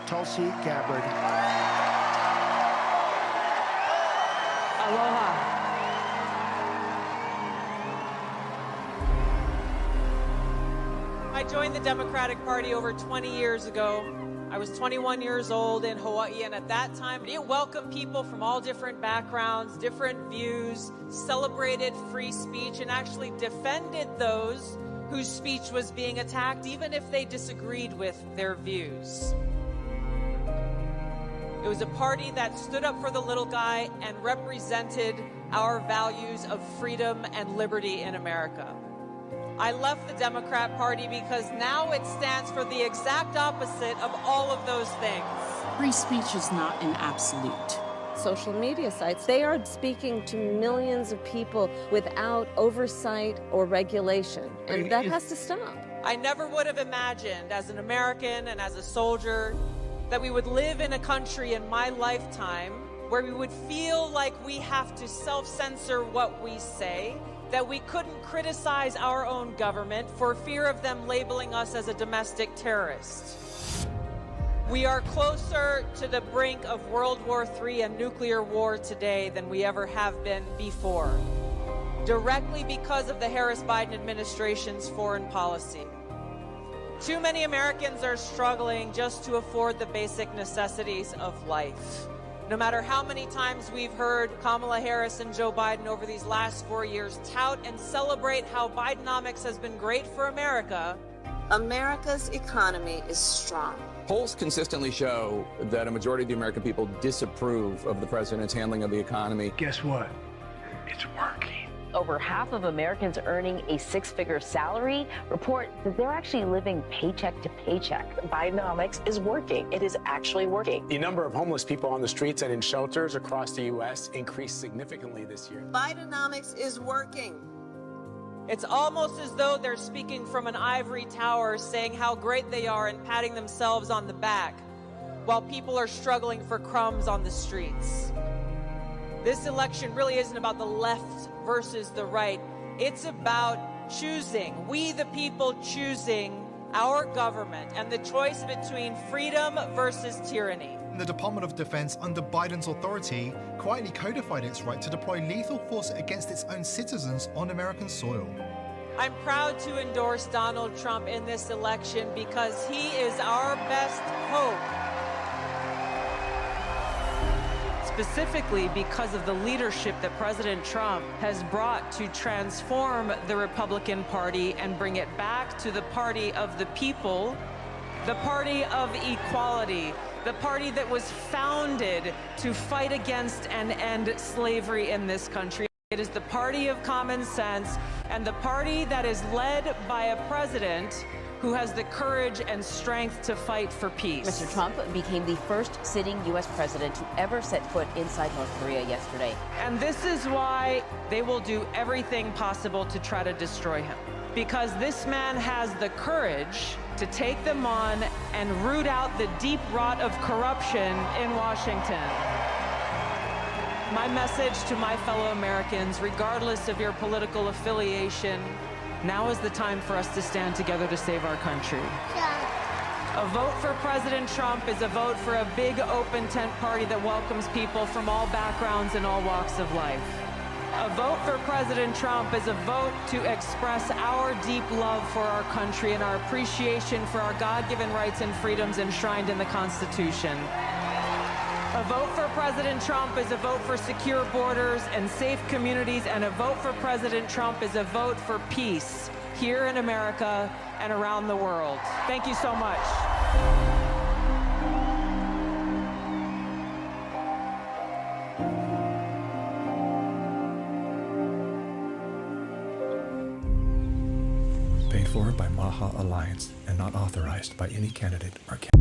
Tulsi Gabbard. Aloha. I joined the Democratic Party over 20 years ago. I was 21 years old in Hawaii, and at that time, it welcomed people from all different backgrounds, different views, celebrated free speech, and actually defended those whose speech was being attacked, even if they disagreed with their views. It was a party that stood up for the little guy and represented our values of freedom and liberty in America. I left the Democrat Party because now it stands for the exact opposite of all of those things. Free speech is not an absolute. Social media sites, they are speaking to millions of people without oversight or regulation, and that has to stop. I never would have imagined, as an American and as a soldier, that we would live in a country in my lifetime where we would feel like we have to self-censor what we say, that we couldn't criticize our own government for fear of them labeling us as a domestic terrorist. We are closer to the brink of World War III and nuclear war today than we ever have been before, directly because of the Harris-Biden administration's foreign policy. Too many Americans are struggling just to afford the basic necessities of life. No matter how many times we've heard Kamala Harris and Joe Biden over these last 4 years tout and celebrate how Bidenomics has been great for America, America's economy is strong. Polls consistently show that a majority of the American people disapprove of the president's handling of the economy. Guess what? It's working. Over half of Americans earning a six-figure salary report that they're actually living paycheck to paycheck. Bidenomics is working. It is actually working. The number of homeless people on the streets and in shelters across the U.S. increased significantly this year. Bidenomics is working. it's almost as though they're speaking from an ivory tower, saying how great they are and patting themselves on the back, while people are struggling for crumbs on the streets. This election really isn't about the left versus the right. It's about choosing, we the people choosing our government and the choice between freedom versus tyranny. The Department of Defense under Biden's authority quietly codified its right to deploy lethal force against its own citizens on American soil. I'm proud to endorse Donald Trump in this election because he is our best hope. Specifically because of the leadership that President Trump has brought to transform the Republican Party and bring it back to the party of the people, the party of equality, the party that was founded to fight against and end slavery in this country. It is the party of common sense and the party that is led by a president who has the courage and strength to fight for peace. Mr. Trump became the first sitting U.S. president to ever set foot inside North Korea yesterday. And this is why they will do everything possible to try to destroy him. Because this man has the courage to take them on and root out the deep rot of corruption in Washington. My message to my fellow Americans, regardless of your political affiliation, now is the time for us to stand together to save our country. A vote for President Trump is a vote for a big open tent party that welcomes people from all backgrounds and all walks of life. A vote for President Trump is a vote to express our deep love for our country and our appreciation for our God-given rights and freedoms enshrined in the Constitution. A vote for President Trump is a vote for secure borders and safe communities, and a vote for President Trump is a vote for peace here in America and around the world. Thank you so much. Paid for by Maha Alliance and not authorized by any candidate or candidate.